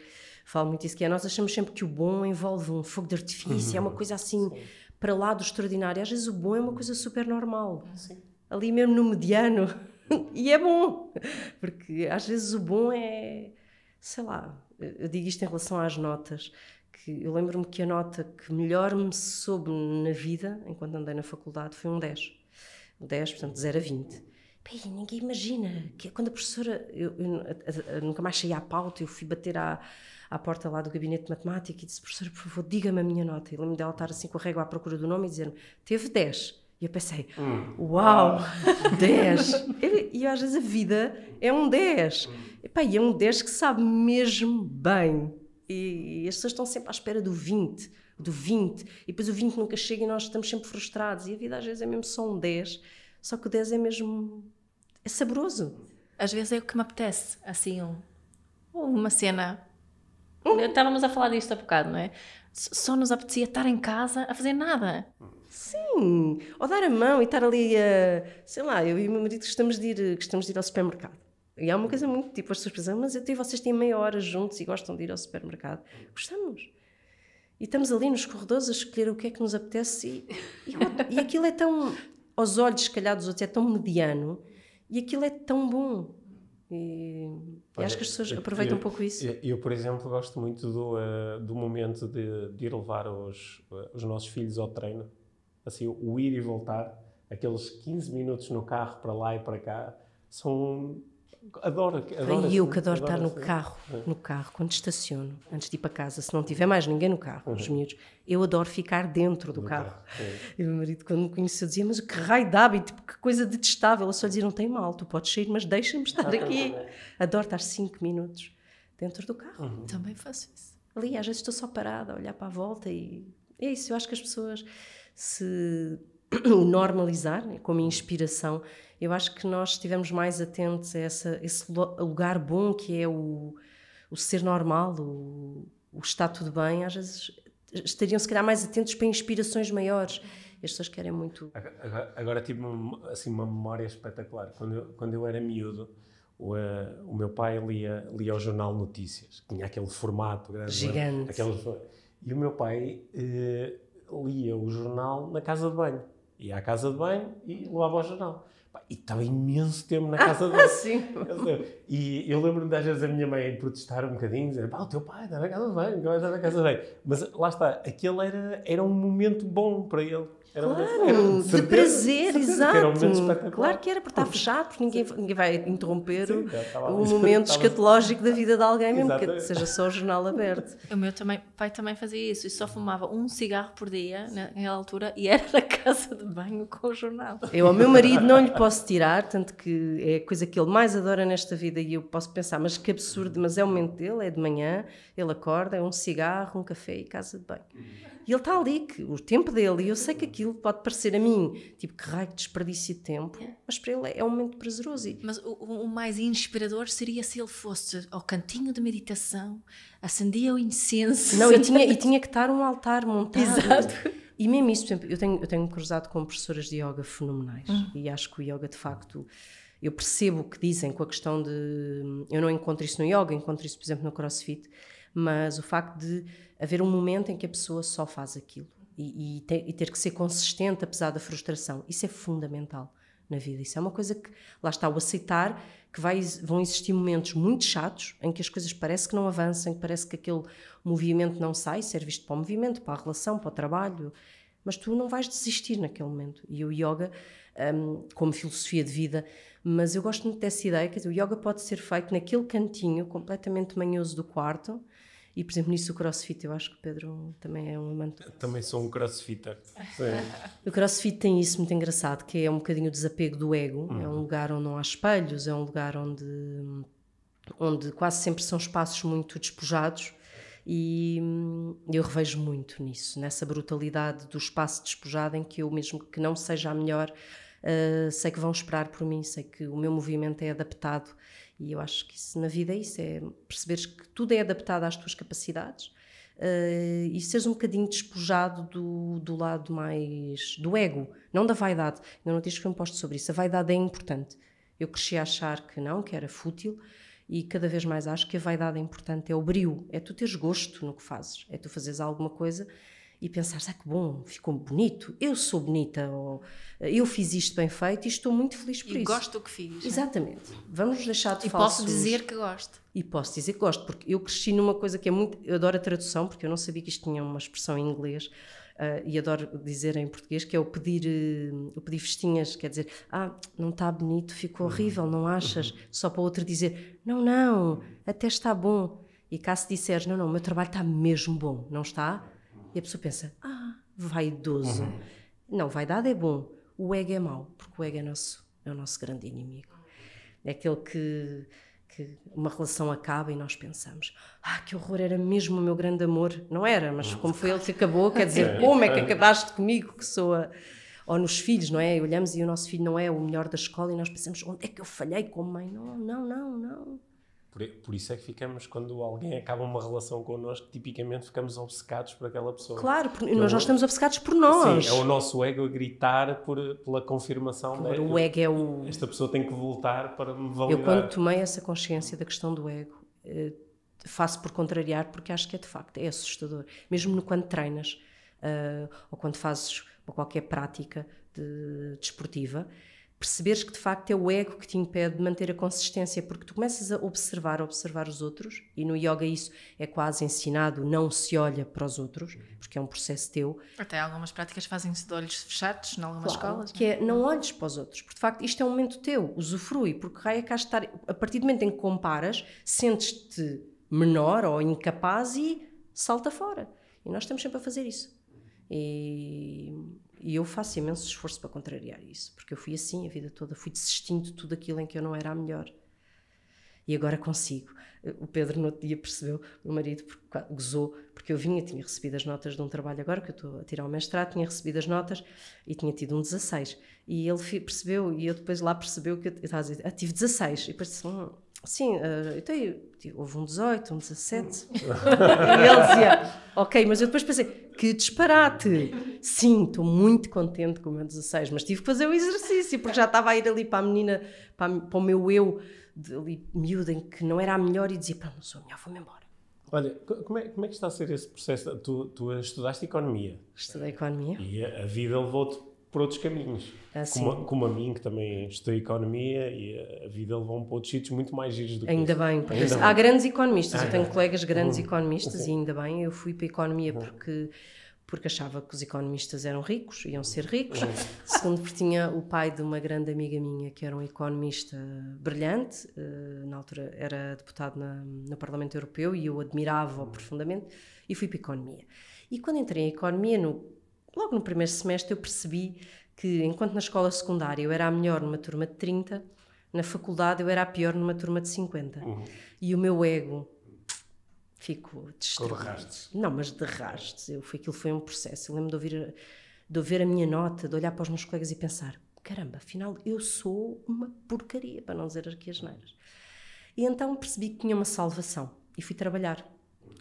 falo muito isso, que é nós achamos sempre que o bom envolve um fogo de artifício, é uma coisa assim... Sim. Para lá do extraordinário. Às vezes o bom é uma coisa super normal. Sim. Ali mesmo no mediano. E é bom. Porque às vezes o bom é... Sei lá, eu digo isto em relação às notas, que eu lembro-me que a nota que melhor me soube na vida, enquanto andei na faculdade, foi um 10. Um 10, portanto, de 0 a 20. Bem, ninguém imagina que quando a professora... Eu nunca mais saí à pauta, eu fui bater à porta lá do gabinete de matemática e disse: professora, por favor, diga-me a minha nota. E lembro-me dela estar assim com a régua à procura do nome e dizer-me: teve 10. E eu pensei: uau, 10. E às vezes a vida é um 10. E é um 10 que sabe mesmo bem. E as pessoas estão sempre à espera do 20. E depois o 20 nunca chega e nós estamos sempre frustrados. E a vida às vezes é mesmo só um 10. Só que o 10 é mesmo... é saboroso. Às vezes é o que me apetece. Assim, uma cena... Estávamos a falar disto há bocado, não é? Só nos apetecia estar em casa a fazer nada. Sim, ou dar a mão e estar ali a... Sei lá, eu e o meu marido gostamos de ir ao supermercado. E há uma coisa muito tipo, as pessoas pensam: mas vocês têm meia hora juntos e gostam de ir ao supermercado. Gostamos. E estamos ali nos corredores a escolher o que é que nos apetece e aquilo é tão... Aos olhos, se calhar, dos outros é tão mediano e aquilo é tão bom. E acho que as pessoas aproveitam um pouco isso. Eu, por exemplo, gosto muito do momento de ir levar os nossos filhos ao treino. Assim, o ir e voltar, aqueles 15 minutos no carro para lá e para cá, são... Adoro E eu que adoro estar no carro, quando estaciono, antes de ir para casa, se não tiver mais ninguém no carro, os miúdos, eu adoro ficar dentro do carro. E o meu marido, quando me conheceu, dizia: mas que raio de hábito, que coisa detestável. Eu só dizia: não tem mal, tu podes sair, mas deixa-me estar aqui. Adoro estar 5 minutos dentro do carro. Também faço isso. Ali, às vezes estou só parada a olhar para a volta e é isso. Eu acho que as pessoas se normalizar como inspiração. Eu acho que nós estivemos mais atentos a esse lugar bom que é o ser normal, o estar tudo bem. Às vezes estariam se calhar mais atentos para inspirações maiores. As pessoas querem muito... Agora tive assim, uma memória espetacular. Quando eu era miúdo, o meu pai lia o Jornal Notícias. Tinha aquele formato grande. Gigante. E o meu pai lia o jornal na casa de banho. Ia à casa de banho e levava o jornal. E estava imenso tempo na casa de banho. Sim. E eu lembro-me das vezes a minha mãe protestar um bocadinho, dizer: o teu pai está na casa de banho, vai estar na casa de banho. Mas lá está, aquele era um momento bom para ele. Claro, de prazer, exato. Era um momento espetacular. Claro que era, porque está fechado, porque ninguém vai interromper o momento escatológico da vida de alguém, mesmo que seja só o jornal aberto. O meu pai também fazia isso, e só fumava um cigarro por dia, naquela altura, e era na casa de banho com o jornal. Eu ao meu marido não lhe posso tirar, tanto que é a coisa que ele mais adora nesta vida, e eu posso pensar: mas que absurdo, mas é o momento dele, é de manhã, ele acorda, é um cigarro, um café e casa de banho. E ele está ali, o tempo dele, e eu sei que aquilo pode parecer a mim, tipo, que raio de desperdício de tempo, mas para ele é um momento prazeroso. Mas o mais inspirador seria se ele fosse ao cantinho de meditação, acendia o incenso. Não, e tinha que estar um altar montado. Exato. E mesmo isso, por exemplo, eu tenho cruzado com professoras de yoga fenomenais, e acho que o yoga, de facto, eu percebo o que dizem com a questão de... Eu não encontro isso no yoga, encontro isso, por exemplo, no CrossFit, mas o facto de haver um momento em que a pessoa só faz aquilo e ter que ser consistente apesar da frustração. Isso é fundamental na vida. Isso é uma coisa que, lá está, o aceitar que vão existir momentos muito chatos em que as coisas parece que não avançam, que parece que aquele movimento não sai, serve isto para o movimento, para a relação, para o trabalho, mas tu não vais desistir naquele momento. E o yoga, como filosofia de vida, mas eu gosto muito dessa ideia, quer dizer, o yoga pode ser feito naquele cantinho completamente manhoso do quarto. E, por exemplo, nisso o crossfit, eu acho que o Pedro também é um amante. Também sou um crossfitter. O crossfit tem isso muito engraçado, que é um bocadinho o desapego do ego. É um lugar onde não há espelhos, é um lugar onde quase sempre são espaços muito despojados. E eu revejo muito nisso, nessa brutalidade do espaço despojado, em que eu, mesmo que não seja a melhor, sei que vão esperar por mim, sei que o meu movimento é adaptado. E eu acho que isso na vida é isso, é perceberes que tudo é adaptado às tuas capacidades e seres um bocadinho despojado do lado mais do ego, não da vaidade. Eu não escrevi um post sobre isso, a vaidade é importante. Eu cresci a achar que não, que era fútil, e cada vez mais acho que a vaidade é importante, é o brio, é tu teres gosto no que fazes, é tu fazeres alguma coisa e pensares, que bom, ficou bonito, eu sou bonita, ou eu fiz isto bem feito e estou muito feliz por isso. E gosto do que fiz. Exatamente. Vamos deixar de falsos. E posso dizer que gosto. E posso dizer que gosto, porque eu cresci numa coisa que é muito... Eu adoro a tradução, porque eu não sabia que isto tinha uma expressão em inglês, e adoro dizer em português, que é o pedir festinhas, quer dizer, não está bonito, ficou horrível, não achas? Só para o outro dizer, não, até está bom. E cá se disseres, não, o meu trabalho está mesmo bom, não está? E a pessoa pensa, vaidoso. Não, vaidade é bom, o ego é mau, porque o ego é o nosso grande inimigo. É aquele que uma relação acaba e nós pensamos, que horror, era mesmo o meu grande amor. Não era, mas como foi ele que acabou, quer dizer, como é que acabaste comigo, que sou a... Ou nos filhos, não é? Olhamos e o nosso filho não é o melhor da escola e nós pensamos, onde é que eu falhei como mãe? Não. Por isso é que ficamos, quando alguém acaba uma relação connosco, tipicamente ficamos obcecados por aquela pessoa. Claro, porque nós já estamos obcecados por nós. Sim, é o nosso ego a gritar pela confirmação. Claro, o ego é o... Esta pessoa tem que voltar para me validar. Eu, quando tomei essa consciência da questão do ego, faço por contrariar, porque acho que de facto é assustador. Mesmo quando treinas, ou quando fazes qualquer prática desportiva, perceberes que de facto é o ego que te impede de manter a consistência, porque tu começas a observar os outros, e no yoga isso é quase ensinado, não se olha para os outros, porque é um processo teu. Até algumas práticas fazem-se de olhos fechados, em algumas escolas. Que é, não olhes para os outros, porque de facto isto é um momento teu, usufrui, porque raio é cá estar, a partir do momento em que comparas, sentes-te menor ou incapaz e salta fora. E nós estamos sempre a fazer isso. E eu faço imenso esforço para contrariar isso, porque eu fui assim a vida toda, fui desistindo de tudo aquilo em que eu não era a melhor. E agora consigo. O Pedro no outro dia percebeu, meu marido gozou, porque eu tinha recebido as notas de um trabalho agora, que eu estou a tirar o mestrado, tinha recebido as notas e tinha tido um 16. E ele percebeu, e eu depois lá percebeu que eu estava a dizer, tive 16. E depois disse, sim, então houve um 18, um 17. E ele dizia, ok, mas eu depois pensei, que disparate. Sim, estou muito contente com o meu 16, mas tive que fazer o exercício, porque já estava a ir ali para a menina, para o meu eu, ali, miúda, em que não era a melhor, e dizia, pronto, não sou a melhor, vou-me embora. Olha, como é que está a ser esse processo? Tu estudaste Economia. Estudei Economia. E a vida levou-te por outros caminhos. Como a mim, que também estudei Economia, e a vida levou-me para outros sítios muito mais giros do que ainda bem, porque há grandes economistas, eu tenho colegas grandes economistas, e ainda bem, eu fui para a Economia porque achava que os economistas eram ricos, iam ser ricos. Segundo, porque tinha o pai de uma grande amiga minha, que era um economista brilhante, na altura era deputado no Parlamento Europeu, e eu admirava-o profundamente, e fui para a Economia. E quando entrei em Economia, logo no primeiro semestre, eu percebi que, enquanto na escola secundária eu era a melhor numa turma de 30, na faculdade eu era a pior numa turma de 50. E o meu ego ficou destruído. Não, mas de rastos. Aquilo foi um processo. Eu lembro de ouvir a minha nota, de olhar para os meus colegas e pensar, caramba, afinal eu sou uma porcaria, para não dizer aqui as neiras. E então percebi que tinha uma salvação e fui trabalhar.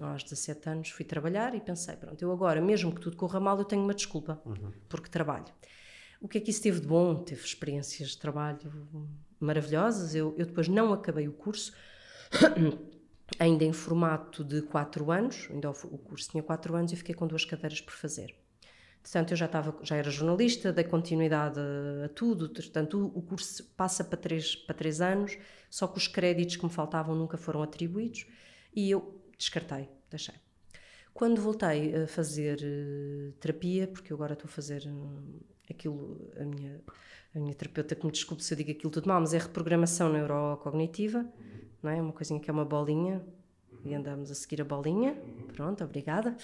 Aos 17 anos fui trabalhar e pensei, pronto, eu agora, mesmo que tudo corra mal, eu tenho uma desculpa, porque trabalho. O que é que isso teve de bom? Teve experiências de trabalho maravilhosas. Eu depois não acabei o curso, ainda em formato de 4 anos, ainda o curso tinha 4 anos, e fiquei com 2 cadeiras por fazer. Portanto, eu já era jornalista, dei continuidade a tudo, portanto, o curso passa para 3 anos, só que os créditos que me faltavam nunca foram atribuídos e eu descartei, deixei. Quando voltei a fazer terapia, porque eu agora estou a fazer aquilo, a minha terapeuta que me desculpe se eu digo aquilo tudo mal, mas é reprogramação neurocognitiva, não é? Uma coisinha que é uma bolinha, e andamos a seguir a bolinha, pronto, obrigada.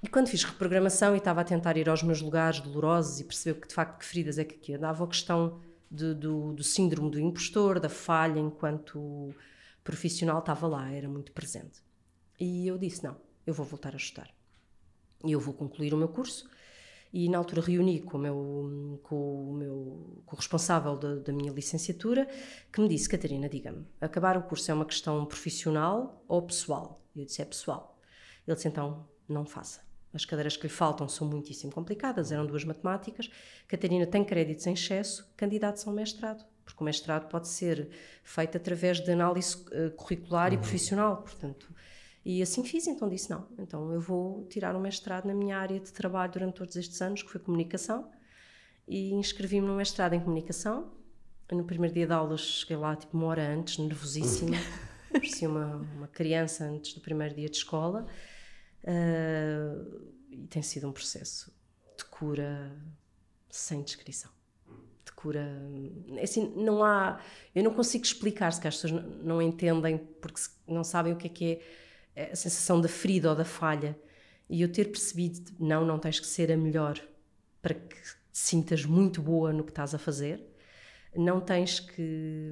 E quando fiz reprogramação e estava a tentar ir aos meus lugares dolorosos e perceber que de facto que feridas é que aqui andava, a questão do síndrome do impostor, da falha enquanto profissional estava lá, era muito presente. E eu disse, não, eu vou voltar a estudar. E eu vou concluir o meu curso. E na altura reuni com o responsável da minha licenciatura, que me disse, Catarina, diga-me, acabar o curso é uma questão profissional ou pessoal? E eu disse, é pessoal. Ele disse, então, não faça. As cadeiras que lhe faltam são muitíssimo complicadas, eram 2 matemáticas. Catarina tem créditos em excesso, candidatos ao mestrado, porque o mestrado pode ser feito através de análise curricular e profissional, portanto. E assim fiz, então disse não. Então eu vou tirar um mestrado na minha área de trabalho durante todos estes anos, que foi comunicação, e inscrevi-me no mestrado em comunicação. No primeiro dia de aulas cheguei lá tipo 1 hora antes, nervosíssima, parecia uma criança antes do primeiro dia de escola. E tem sido um processo de cura sem descrição, de cura, assim, não há, eu não consigo explicar, se que as pessoas não entendem porque não sabem o que é a sensação da ferida ou da falha, e eu ter percebido, não tens que ser a melhor para que te sintas muito boa no que estás a fazer, não tens que,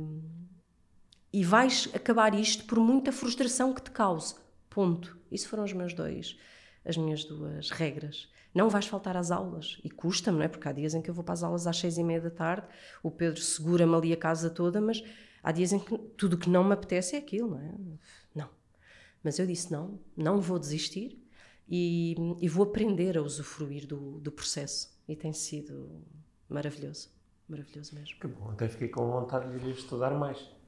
e vais acabar isto por muita frustração que te cause, ponto. Isso foram as minhas 2 regras. Não vais faltar às aulas. E custa-me, não é? Porque há dias em que eu vou para as aulas às 6:30 da tarde, o Pedro segura-me ali a casa toda, mas há dias em que tudo o que não me apetece é aquilo, não é? Não. Mas eu disse não vou desistir e vou aprender a usufruir do processo. E tem sido maravilhoso. Maravilhoso mesmo. Que bom, até fiquei com vontade de ir estudar mais.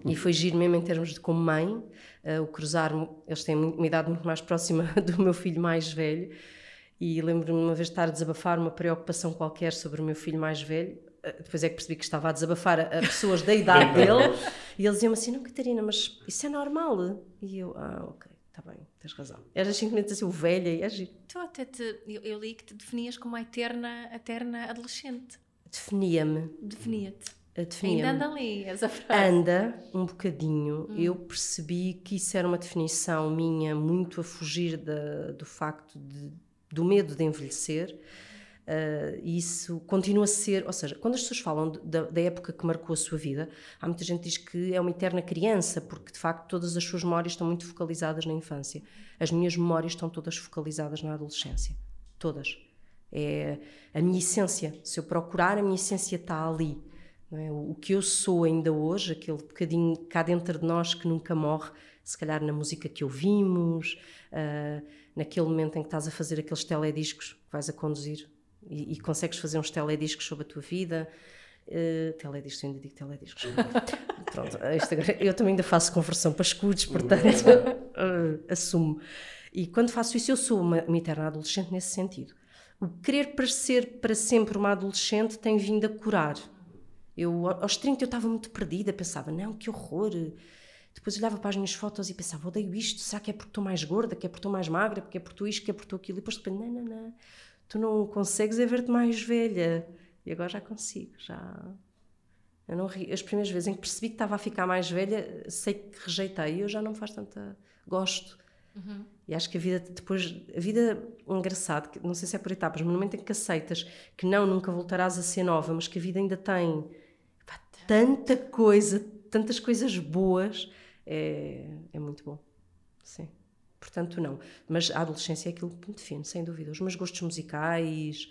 E foi giro mesmo em termos de como mãe, o cruzar-me, eles têm uma idade muito mais próxima do meu filho mais velho, e lembro-me uma vez de estar a desabafar uma preocupação qualquer sobre o meu filho mais velho, depois é que percebi que estava a desabafar a pessoas da idade dele, e eles diziam-me assim, não Catarina, mas isso é normal? E eu, ok, está bem, tens razão. Era 5 minutos assim, o velho, e é giro. Tu até eu li que te definias como a eterna adolescente. Definia-me. Definia-te. Ainda anda ali essa frase. Anda um bocadinho. Eu percebi que isso era uma definição minha muito a fugir do facto do medo de envelhecer. Isso continua a ser, ou seja, quando as pessoas falam da época que marcou a sua vida, há muita gente que diz que é uma eterna criança, porque de facto todas as suas memórias estão muito focalizadas na infância. As minhas memórias estão todas focalizadas na adolescência. Todas. É a minha essência. Se eu procurar, a minha essência está ali. Não é? O que eu sou ainda hoje, aquele bocadinho cá dentro de nós que nunca morre, se calhar na música que ouvimos, naquele momento em que estás a fazer aqueles telediscos que vais a conduzir e consegues fazer uns telediscos sobre a tua vida. Telediscos, eu ainda digo telediscos. Pronto, eu também ainda faço conversão para escudos, portanto assumo. E quando faço isso eu sou uma eterna adolescente nesse sentido. O querer parecer para sempre uma adolescente tem vindo a curar. Aos 30 eu estava muito perdida, pensava, não, que horror. Depois olhava para as minhas fotos e pensava, odeio isto, será que é porque estou mais gorda, que é porque estou mais magra, porque é porque estou isto, que é porque estou aquilo. E depois de repente, não, tu não consegues é ver-te mais velha. E agora já consigo, eu não ri. As primeiras vezes em que percebi que estava a ficar mais velha, sei que rejeitei, e eu já não me faz tanta gosto. Uhum. E acho que a vida é engraçado, não sei se é por etapas, mas no momento em que aceitas que nunca voltarás a ser nova, mas que a vida ainda tem tanta coisa, tantas coisas boas, é muito bom. Sim. Portanto, não. Mas a adolescência é aquilo que me define, sem dúvida. Os meus gostos musicais,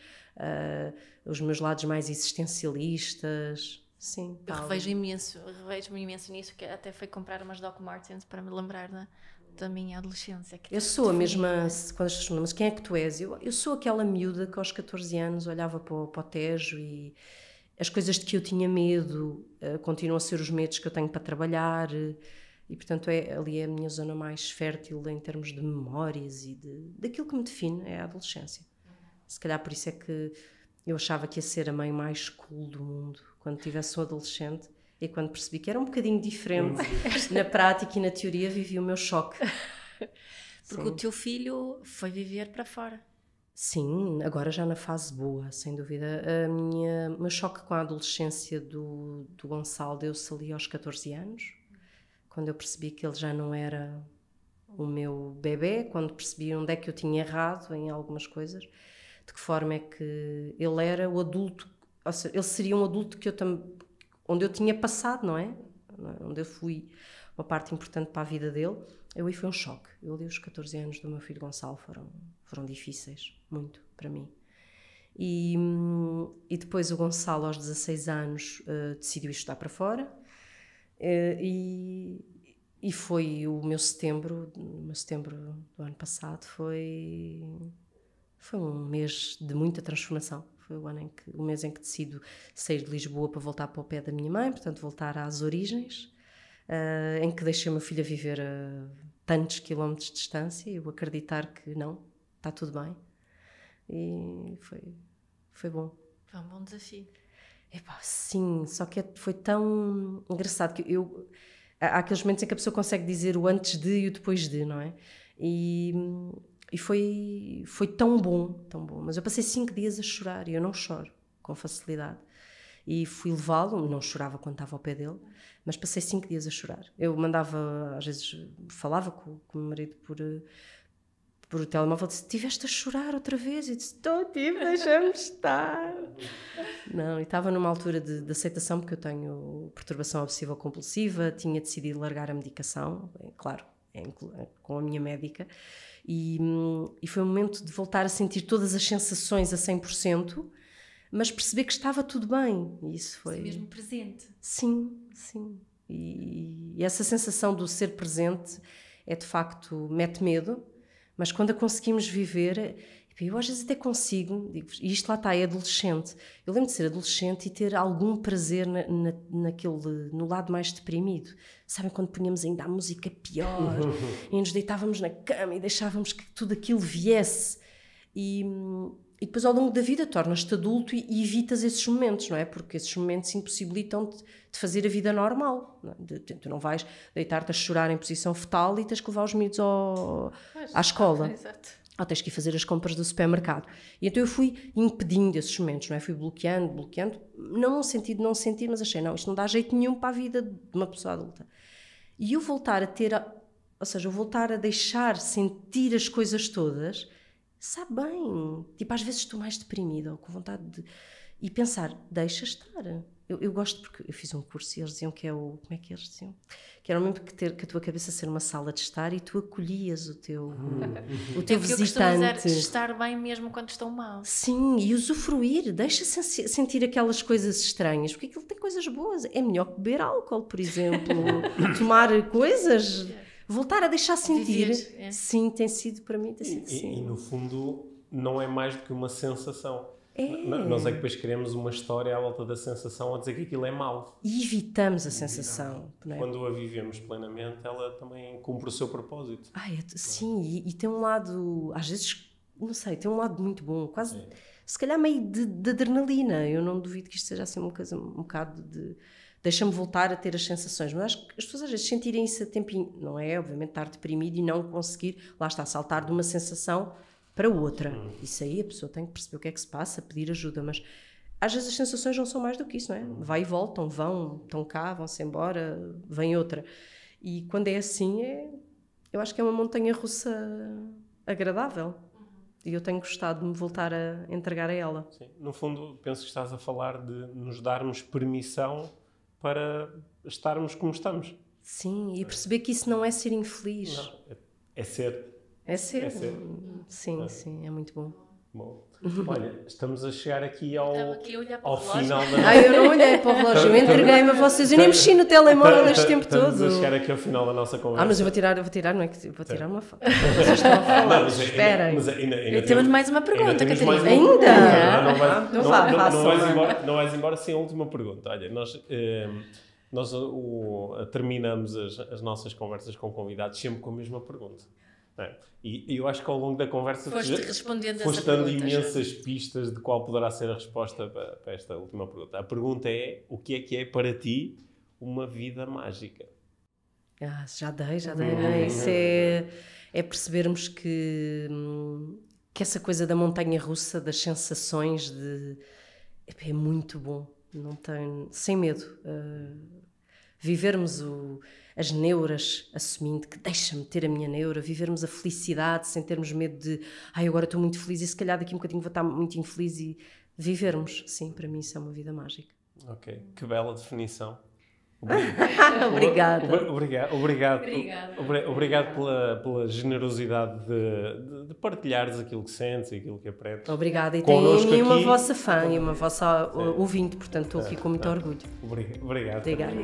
os meus lados mais existencialistas. Sim. Eu revejo-me imenso nisso, que até foi comprar umas Doc Martens para me lembrar da minha adolescência. Eu sou a mesma, quando as pessoas falam, mas quem é que tu és? Eu sou aquela miúda que aos 14 anos olhava para o Tejo e as coisas de que eu tinha medo continuam a ser os medos que eu tenho para trabalhar e portanto ali é a minha zona mais fértil em termos de memórias e daquilo que me define, é a adolescência. Se calhar por isso é que eu achava que ia ser a mãe mais cool do mundo quando tivesse um adolescente, e quando percebi que era um bocadinho diferente na prática e na teoria, vivi o meu choque. Porque o teu filho foi viver para fora. Sim, agora já na fase boa, sem dúvida. O meu choque com a adolescência do Gonçalo deu-se ali aos 14 anos, quando eu percebi que ele já não era o meu bebê, quando percebi onde é que eu tinha errado em algumas coisas, de que forma é que ele era o adulto, ou seja, ele seria um adulto que onde eu tinha passado, não é? Onde eu fui uma parte importante para a vida dele. Eu aí foi um choque. Eu ali os 14 anos do meu filho Gonçalo foram difíceis, muito, para mim. E depois o Gonçalo, aos 16 anos, decidiu estudar para fora, e foi o meu setembro do ano passado, foi um mês de muita transformação. Foi o mês em que decido sair de Lisboa para voltar para o pé da minha mãe, portanto voltar às origens, em que deixei o meu filho a viver a tantos quilómetros de distância, e eu acreditar que não, está tudo bem. E foi bom. Foi um bom desafio. Epá, sim, só que foi tão engraçado que há aqueles momentos em que a pessoa consegue dizer o antes de e o depois de, não é? E foi tão bom, mas eu passei 5 dias a chorar, e eu não choro com facilidade. E fui levá-lo, não chorava quando estava ao pé dele, mas passei 5 dias a chorar. Eu mandava, às vezes, falava com o meu marido por o telemóvel, disse: "Estiveste a chorar outra vez?" E disse: "Estou, deixa-me estar." Não, e estava numa altura de aceitação, porque eu tenho perturbação obsessiva compulsiva, tinha decidido largar a medicação, claro, com a minha médica, e foi um momento de voltar a sentir todas as sensações a 100%, mas perceber que estava tudo bem. E isso foi... Sim, mesmo presente. Sim. E essa sensação do ser presente de facto, mete medo, mas quando a conseguimos viver, eu às vezes até consigo, e isto lá está, é adolescente. Eu lembro de ser adolescente e ter algum prazer no lado mais deprimido. Sabem, quando punhamos ainda a música pior, e nos deitávamos na cama e deixávamos que tudo aquilo viesse. E depois, ao longo da vida, tornas-te adulto e evitas esses momentos, não é? Porque esses momentos impossibilitam-te de fazer a vida normal. Não é? Tu não vais deitar-te a chorar em posição fetal e tens que levar os miúdos à escola. Exato. Ou tens que ir fazer as compras do supermercado. E então eu fui impedindo esses momentos, não é? Fui bloqueando, não no sentido de não sentir, mas achei, não, isto não dá jeito nenhum para a vida de uma pessoa adulta. E eu voltar a ter, ou seja, eu voltar a deixar sentir as coisas todas, sabe bem. Tipo, às vezes estou mais deprimida, ou com vontade de... E pensar, deixa estar. Eu gosto, porque eu fiz um curso e eles diziam que como é que eles diziam? Que era mesmo que a tua cabeça ser uma sala de estar e tu acolhias o teu visitante. Eu estar bem mesmo quando estou mal. Sim, e usufruir, deixa sentir aquelas coisas estranhas, porque aquilo tem coisas boas. É melhor que beber álcool, por exemplo, tomar coisas, voltar a deixar sentir. Viver, Sim, tem sido para mim, e no fundo não é mais do que uma sensação. Nós é que depois queremos uma história à volta da sensação a dizer que aquilo é mau. E evitamos a sensação. Não é? Quando a vivemos plenamente, ela também cumpre o seu propósito. Sim, e tem um lado, às vezes, não sei, tem um lado muito bom, quase, se calhar meio de adrenalina. Eu não duvido que isto seja assim uma coisa, um bocado de... Deixa-me voltar a ter as sensações, mas acho que as pessoas às vezes sentirem isso a tempinho, não é? Obviamente estar deprimido e não conseguir, lá está, saltar de uma sensação para outra. Isso aí a pessoa tem que perceber o que é que se passa, pedir ajuda, mas às vezes as sensações não são mais do que isso, não é? Vai e voltam, estão cá, vão-se embora, vem outra. E quando é assim, eu acho que é uma montanha-russa agradável. E eu tenho gostado de me voltar a entregar a ela. Sim. No fundo, penso que estás a falar de nos darmos permissão para estarmos como estamos. Sim, e perceber que isso não é ser infeliz. Não, é ser. É ser. Sim, sim, é muito bom. Bom, olha, estamos a chegar aqui ao final da... eu não olhei para o relógio, eu entreguei-me a vocês, eu nem mexi no telemóvel este tempo todo. Estamos a chegar aqui ao final da nossa conversa. Mas eu vou tirar, não é que vou tirar uma foto. Vocês estão a falar, esperem. Temos mais uma pergunta, Catarina. Ainda? Não vais embora sem a última pergunta. Olha, nós terminamos as nossas conversas com convidados sempre com a mesma pergunta. E eu acho que ao longo da conversa foste dando imensas pistas de qual poderá ser a resposta para esta última pergunta. A pergunta é, o que é para ti uma vida mágica? Já dei bem. Isso é percebermos que essa coisa da montanha russa, das sensações, é muito bom. Não tem, sem medo. Vivermos as neuras, assumindo que deixa-me ter a minha neura, vivermos a felicidade sem termos medo de agora estou muito feliz e se calhar daqui um bocadinho vou estar muito infeliz, e vivermos, sim, para mim isso é uma vida mágica. Ok, que bela definição. Obrigada. Obrigado pela generosidade de partilhares aquilo que sentes e aquilo que aprendes. Obrigada. E tem em mim uma vossa fã e uma vossa ouvinte, portanto estou aqui com muito orgulho. Obrigado. Obrigada.